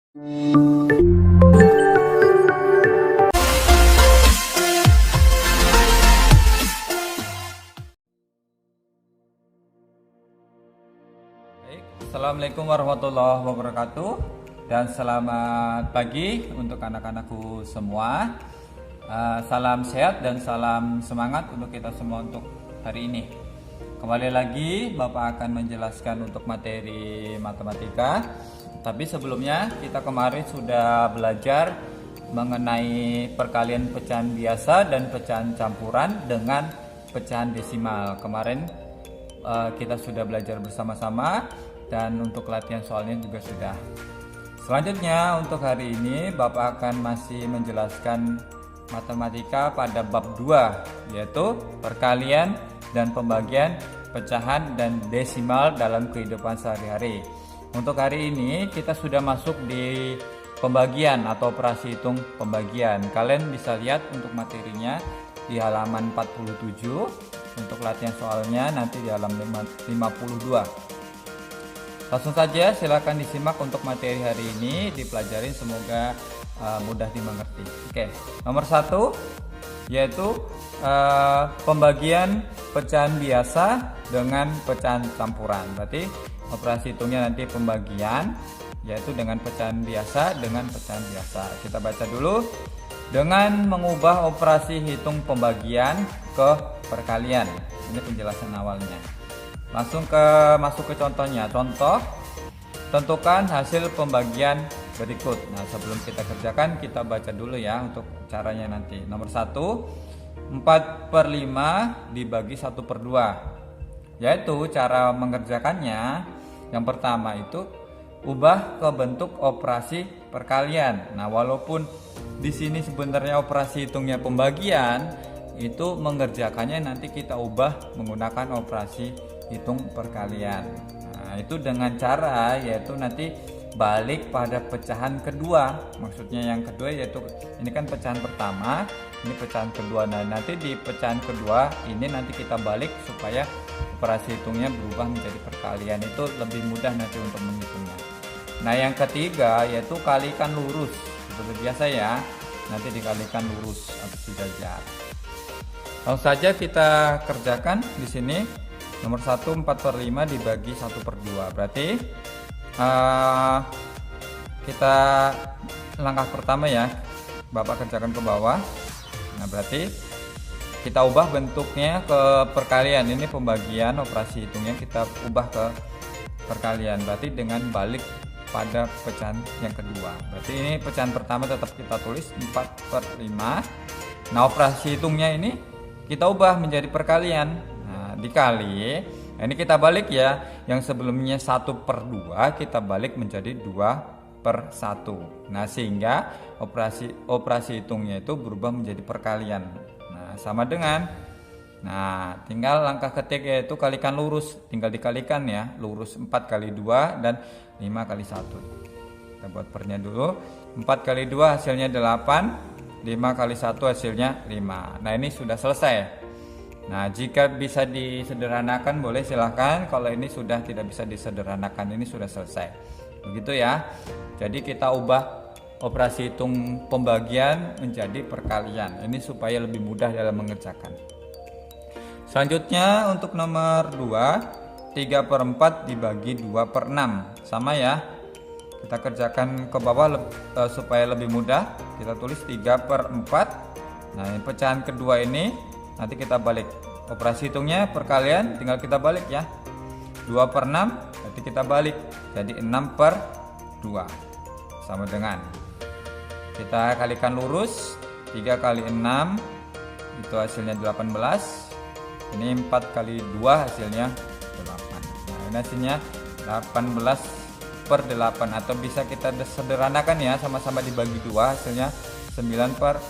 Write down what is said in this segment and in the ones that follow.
Assalamualaikum warahmatullahi wabarakatuh, dan selamat pagi untuk anak-anakku semua. Salam sehat dan salam semangat untuk kita semua untuk hari ini. Kembali lagi Bapak akan menjelaskan untuk materi matematika. Tapi sebelumnya kita kemarin sudah belajar mengenai perkalian pecahan biasa dan pecahan campuran dengan pecahan desimal. Kemarin kita sudah belajar bersama-sama, dan untuk latihan soalnya juga sudah. Selanjutnya untuk hari ini Bapak akan masih menjelaskan matematika pada bab 2, yaitu perkalian dan pembagian pecahan dan desimal dalam kehidupan sehari-hari. Untuk hari ini kita sudah masuk di pembagian atau operasi hitung pembagian. Kalian bisa lihat untuk materinya di halaman 47. Untuk latihan soalnya nanti di halaman 52. Langsung saja silakan disimak untuk materi hari ini, dipelajarin, semoga mudah dimengerti. Oke, nomor 1 yaitu pembagian pecahan biasa dengan pecahan campuran. Berarti operasi hitungnya nanti pembagian yaitu dengan pecahan biasa dengan pecahan biasa. Kita baca dulu. Dengan mengubah operasi hitung pembagian ke perkalian. Ini penjelasan awalnya. Langsung masuk ke contohnya. Contoh, tentukan hasil pembagian berikut. Nah, sebelum kita kerjakan kita baca dulu ya untuk caranya nanti. Nomor 1, 4/5 dibagi 1/2. Yaitu cara mengerjakannya, yang pertama itu ubah ke bentuk operasi perkalian. Nah, walaupun di sini sebenarnya operasi hitungnya pembagian, itu mengerjakannya nanti kita ubah menggunakan operasi hitung perkalian. Nah, itu dengan cara yaitu nanti balik pada pecahan kedua. Maksudnya yang kedua yaitu ini kan pecahan pertama, ini pecahan kedua. Nah, nanti di pecahan kedua ini nanti kita balik supaya operasi hitungnya berubah menjadi perkalian. Itu lebih mudah nanti untuk menghitungnya. Nah, yang ketiga yaitu kalikan lurus. Seperti biasa ya, nanti dikalikan lurus atau sejajar. Langsung saja kita kerjakan di sini. Nomor 1, 4/5 dibagi 1/2. Berarti kita langkah pertama ya, Bapak kerjakan ke bawah. Nah, berarti kita ubah bentuknya ke perkalian. Ini pembagian, operasi hitungnya kita ubah ke perkalian. Berarti dengan balik pada pecahan yang kedua. Berarti ini pecahan pertama tetap kita tulis 4/5. Nah, operasi hitungnya ini kita ubah menjadi perkalian. Nah, dikali, nah ini kita balik ya, yang sebelumnya 1/2 kita balik menjadi 2/1. Nah, sehingga operasi hitungnya itu berubah menjadi perkalian. Nah, sama dengan, nah tinggal langkah ketiga yaitu kalikan lurus. Tinggal dikalikan ya, lurus 4 kali 2 dan 5 kali 1. Kita buat pernya dulu. 4 kali 2 hasilnya 8, 5 kali 1 hasilnya 5. Nah, ini sudah selesai. Nah, jika bisa disederhanakan boleh silahkan. Kalau ini sudah tidak bisa disederhanakan, ini sudah selesai. Begitu ya. Jadi kita ubah operasi hitung pembagian menjadi perkalian. Ini supaya lebih mudah dalam mengerjakan. Selanjutnya untuk nomor 2, 3/4 dibagi 2/6. Sama ya. Kita kerjakan ke bawah supaya lebih mudah. Kita tulis 3/4. Nah, ini pecahan kedua ini nanti kita balik. Operasi hitungnya perkalian, tinggal kita balik ya. 2/6 nanti kita balik jadi 6/2. Sama dengan kita kalikan lurus. 3 kali 6 itu hasilnya 18. Ini 4 kali 2 hasilnya 8. Nah, ini hasilnya 18/8, atau bisa kita sederhanakan ya, sama-sama dibagi 2 hasilnya 9/4.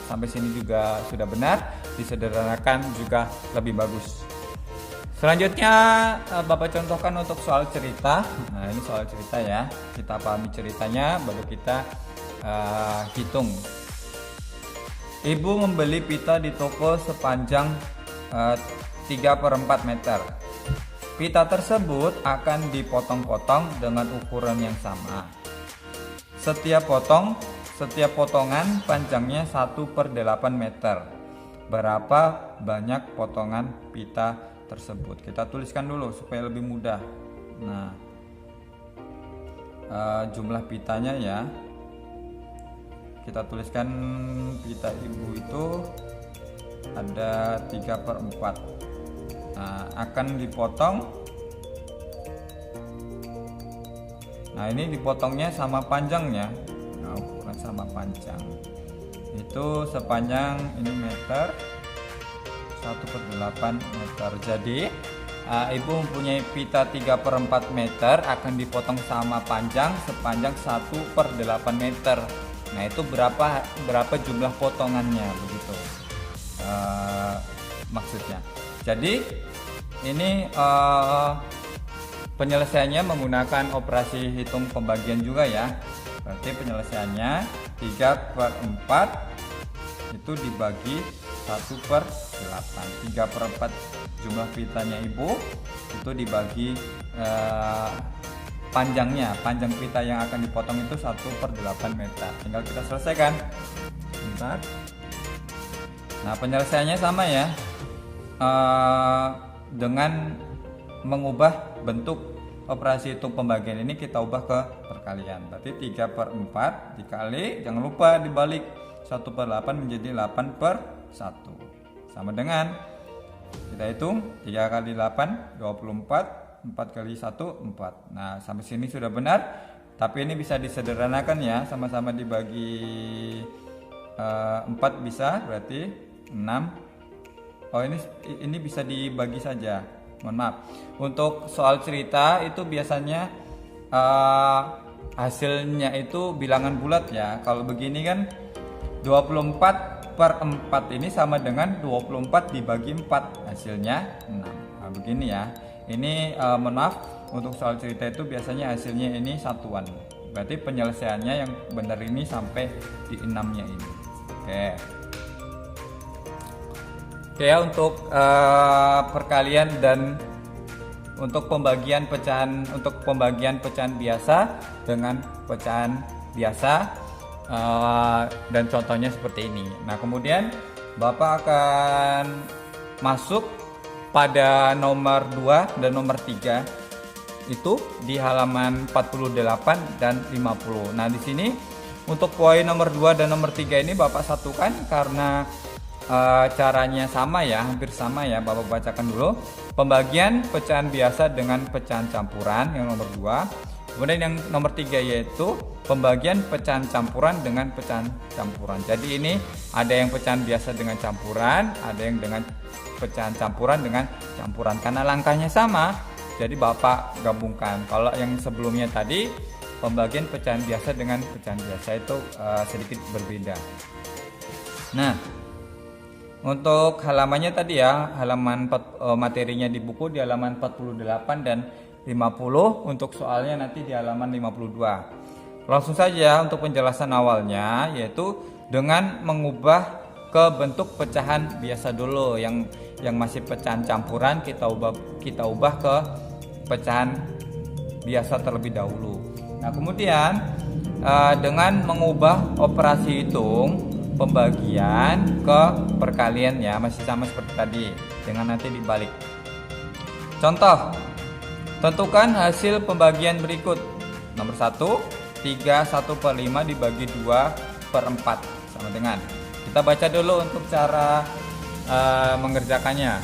Sampai sini juga sudah benar. Disederhanakan juga lebih bagus. Selanjutnya Bapak contohkan untuk soal cerita. Nah, ini soal cerita ya. Kita pahami ceritanya baru kita hitung. Ibu membeli pita di toko sepanjang 3/4 meter. Pita tersebut akan dipotong-potong dengan ukuran yang sama. Setiap potongan panjangnya 1/8 meter. Berapa banyak potongan pita tersebut? Kita tuliskan dulu supaya lebih mudah. Nah, jumlah pitanya ya, kita tuliskan pita ibu itu ada 3/4. Nah, akan dipotong. Nah, ini dipotongnya sama panjangnya. Nah, ukuran sama panjang itu sepanjang ini meter, 1/8 meter. Jadi ibu mempunyai pita 3/4 meter, akan dipotong sama panjang sepanjang 1/8 meter. Nah, itu berapa jumlah potongannya begitu maksudnya. Jadi ini penyelesaiannya menggunakan operasi hitung pembagian juga ya. Berarti penyelesaiannya 3/4 itu dibagi 1/8. 3/4 jumlah pitanya ibu itu dibagi panjang pita yang akan dipotong itu 1/8 meter. Tinggal kita selesaikan. Bentar. Nah, penyelesaiannya sama ya, dengan mengubah bentuk operasi hitung pembagian ini, kita ubah ke perkalian. Berarti 3/4 dikali, jangan lupa dibalik 1/8 menjadi 8/1, sama dengan, kita hitung 3 kali 8 24, 4 kali 1 4. Nah, sampai sini sudah benar, tapi ini bisa disederhanakan ya, sama-sama dibagi 4 bisa, berarti 6. Oh, ini bisa dibagi saja. Mohon maaf. Untuk soal cerita itu biasanya hasilnya itu bilangan bulat ya. Kalau begini kan 24/4 ini sama dengan 24 dibagi 4, hasilnya 6. Nah, begini ya. Ini mohon maaf, untuk soal cerita itu biasanya hasilnya ini satuan. Berarti penyelesaiannya yang benar ini sampai di 6-nya ini. Oke ya, untuk perkalian dan untuk pembagian pecahan biasa dengan pecahan biasa, dan contohnya seperti ini. Nah, kemudian Bapak akan masuk pada nomor 2 dan nomor 3 itu di halaman 48 dan 50. Nah, di sini untuk poin nomor 2 dan nomor 3 ini Bapak satukan karena caranya sama ya, hampir sama ya. Bapak bacakan dulu. Pembagian pecahan biasa dengan pecahan campuran yang nomor 2. Kemudian yang nomor 3 yaitu pembagian pecahan campuran dengan pecahan campuran. Jadi ini ada yang pecahan biasa dengan campuran, ada yang dengan pecahan campuran dengan campuran. Karena langkahnya sama, jadi Bapak gabungkan. Kalau yang sebelumnya tadi pembagian pecahan biasa dengan pecahan biasa itu sedikit berbeda. Nah, untuk halamannya tadi ya, halaman materinya di buku di halaman 48 dan 50, untuk soalnya nanti di halaman 52. Langsung saja untuk penjelasan awalnya, yaitu dengan mengubah ke bentuk pecahan biasa dulu. Yang masih pecahan campuran kita ubah ke pecahan biasa terlebih dahulu. Nah, kemudian dengan mengubah operasi hitung pembagian ke perkalian ya, masih sama seperti tadi, dengan nanti dibalik. Contoh, tentukan hasil pembagian berikut. Nomor 1, 3 1/5 dibagi 2/4 sama dengan. Kita baca dulu untuk cara mengerjakannya.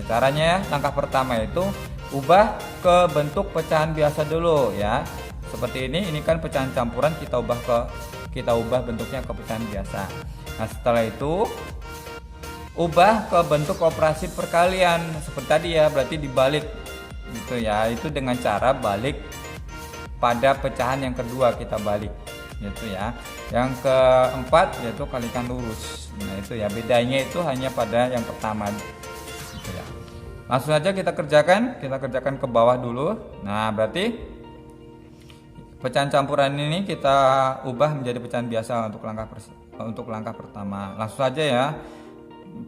Caranya, langkah pertama itu ubah ke bentuk pecahan biasa dulu ya. Seperti ini kan pecahan campuran, kita ubah bentuknya ke pecahan biasa. Nah, setelah itu ubah ke bentuk operasi perkalian seperti tadi ya, berarti dibalik gitu ya. Itu dengan cara balik pada pecahan yang kedua, kita balik gitu ya. Yang keempat yaitu kalikan lurus. Nah, itu ya, bedanya itu hanya pada yang pertama gitu ya. Langsung saja kita kerjakan ke bawah dulu. Nah, berarti pecahan campuran ini kita ubah menjadi pecahan biasa untuk langkah pertama. Langsung saja ya.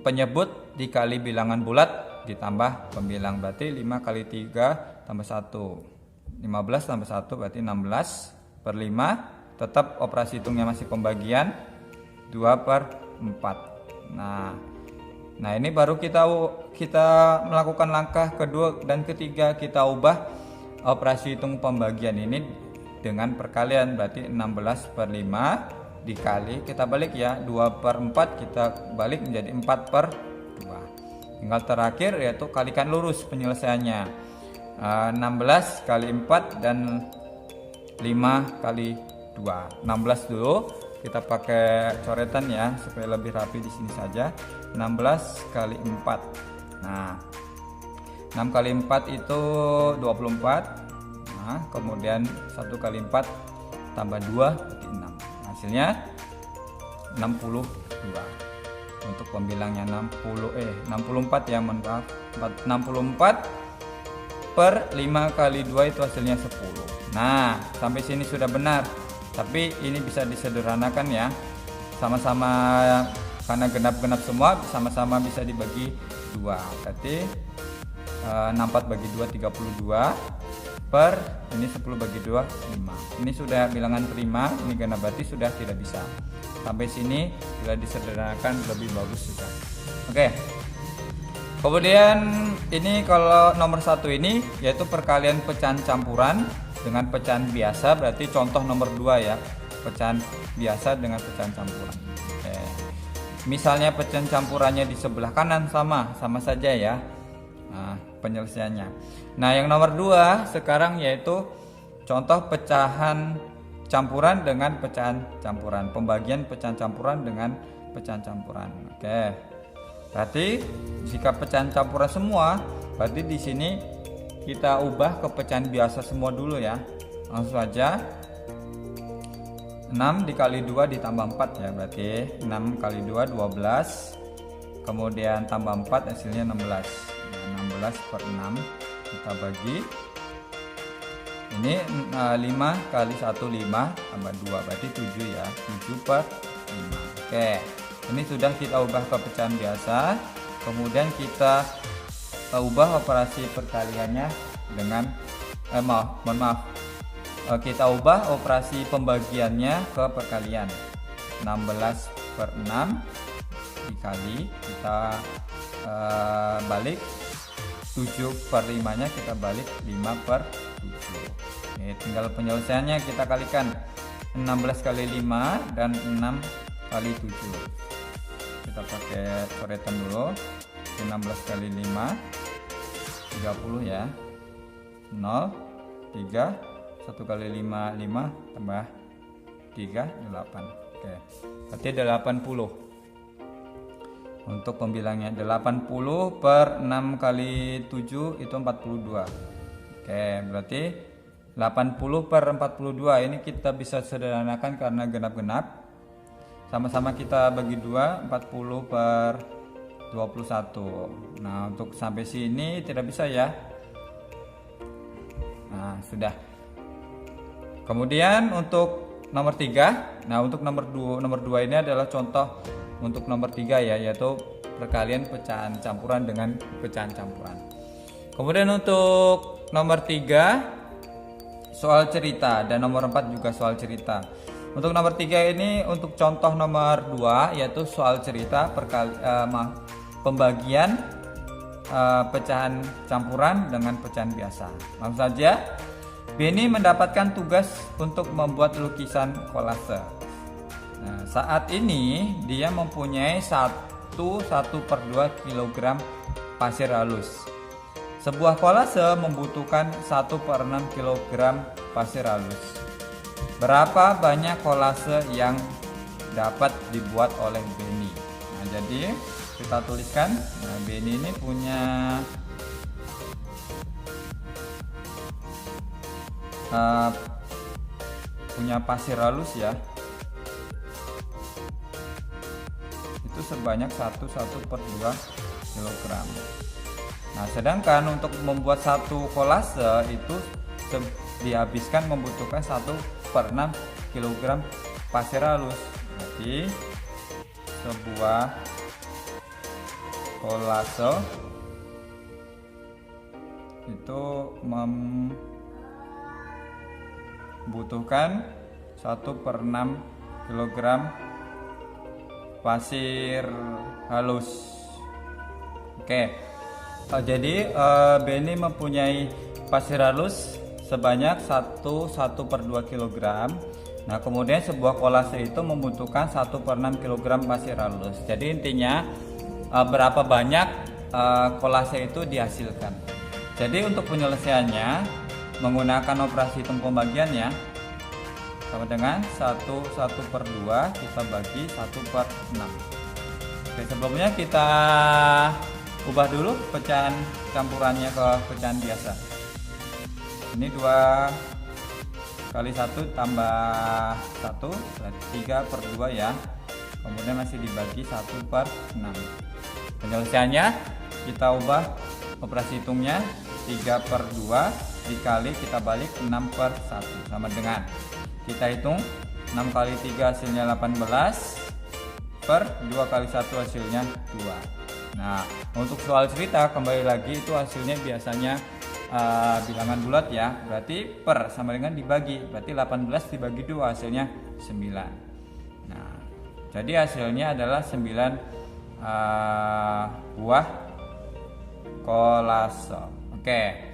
Penyebut dikali bilangan bulat ditambah pembilang, berarti 5 kali 3 tambah 1. 15 tambah 1 berarti 16/5 tetap operasi hitungnya masih pembagian 2/4. Nah ini baru kita melakukan langkah kedua dan ketiga, kita ubah operasi hitung pembagian ini dengan perkalian, berarti 16/5 dikali, kita balik ya, 2/4 kita balik menjadi 4/2. Tinggal terakhir yaitu kalikan lurus penyelesaiannya, 16 kali 4 dan 5 kali 2. 16 dulu kita pakai coretan ya supaya lebih rapi di sini saja. 16 kali 4. Nah 6 kali 4 itu 24. Nah kemudian 1 kali 4 tambah 2 berarti 6. Hasilnya 62. Untuk pembilangnya 64 ya, mohon maaf. 64 per 5 kali 2 itu hasilnya 10. Nah sampai sini sudah benar, tapi ini bisa disederhanakan ya, sama-sama karena genap-genap semua sama-sama bisa dibagi 2, berarti 64 bagi 2 32 per ini 10 bagi 2 5. Ini sudah bilangan prima, ini genap, berarti sudah tidak bisa. Sampai sini bila disederhanakan lebih bagus juga. Oke. Kemudian ini kalau nomor 1 ini yaitu perkalian pecahan campuran dengan pecahan biasa, berarti contoh nomor 2 ya, pecahan biasa dengan pecahan campuran. Oke. Misalnya pecahan campurannya di sebelah kanan sama saja ya. Nah, penyelesaiannya. Nah, yang nomor 2 sekarang yaitu contoh pecahan campuran dengan pecahan campuran, pembagian pecahan campuran dengan pecahan campuran. Oke. Berarti jika pecahan campuran semua, berarti di sini kita ubah ke pecahan biasa semua dulu ya. Langsung saja 6 dikali 2 ditambah 4 ya, berarti 6 kali 2 12, kemudian tambah 4 hasilnya 16. 16/6 kita bagi, ini 5 kali 1 5 tambah 2 berarti 7 ya, 7/5. Oke, ini sudah kita ubah ke pecahan biasa, kemudian kita ubah operasi perkaliannya dengan kita ubah operasi pembagiannya ke perkalian. 16/6 dikali, kita balik 7/5 nya kita balik 5/7. Oke, tinggal penyelesaiannya kita kalikan 16 kali 5 dan 6 kali 7. Kita pakai coretan dulu. 16 kali 5 30 ya, 0 3, 1 kali 5 5 tambah 3 8. Oke, berarti 80. Untuk pembilangnya 80 per 6 kali 7 itu 42. Oke, berarti 80 per 42 ini kita bisa sederhanakan karena genap-genap. Sama-sama kita bagi 2, 40 per 21. Nah, untuk sampai sini tidak bisa ya. Nah, sudah. Kemudian untuk nomor 3. Nah, untuk nomor 2 ini adalah contoh untuk nomor 3 ya, yaitu perkalian pecahan campuran dengan pecahan campuran. Kemudian untuk nomor 3 soal cerita dan nomor 4 juga soal cerita. Untuk nomor 3 ini untuk contoh nomor 2 yaitu soal cerita pembagian pecahan campuran dengan pecahan biasa. Langsung saja, Benny mendapatkan tugas untuk membuat lukisan kolase. Nah, saat ini dia mempunyai 1/2 kg pasir halus. Sebuah kolase membutuhkan 1/6 kg pasir halus. Berapa banyak kolase yang dapat dibuat oleh Benny? Nah, jadi kita tuliskan. Nah, Benny ini punya pasir halus ya. Itu sebanyak 1/2 kg. Nah, sedangkan untuk membuat satu kolase itu dihabiskan membutuhkan 1/6 kg pasir halus. Berarti sebuah kolase itu membutuhkan 1/6 kilogram pasir halus. Oke. Jadi Benny mempunyai pasir halus sebanyak 1/2 kilogram. Nah, kemudian sebuah kolase itu membutuhkan 1/6 kilogram pasir halus. Jadi intinya berapa banyak kolase itu dihasilkan. Jadi untuk penyelesaiannya menggunakan operasi hitung pembagiannya sama dengan 1/2 kita bagi 1/6. Oke, sebelumnya kita ubah dulu pecahan campurannya ke pecahan biasa. Ini 2 kali 1 tambah 1 berarti 3/2 ya. Kemudian masih dibagi 1/6. Penyelesaiannya kita ubah operasi hitungnya 3/2 dikali kita balik 6/1 sama dengan kita hitung 6 kali 3 hasilnya 18 per 2 kali 1 hasilnya 2. Nah, untuk soal cerita kembali lagi itu hasilnya biasanya bilangan bulat ya, berarti per sama dengan dibagi, berarti 18 dibagi 2 hasilnya 9. Nah, jadi hasilnya adalah 9 buah kolase. Oke.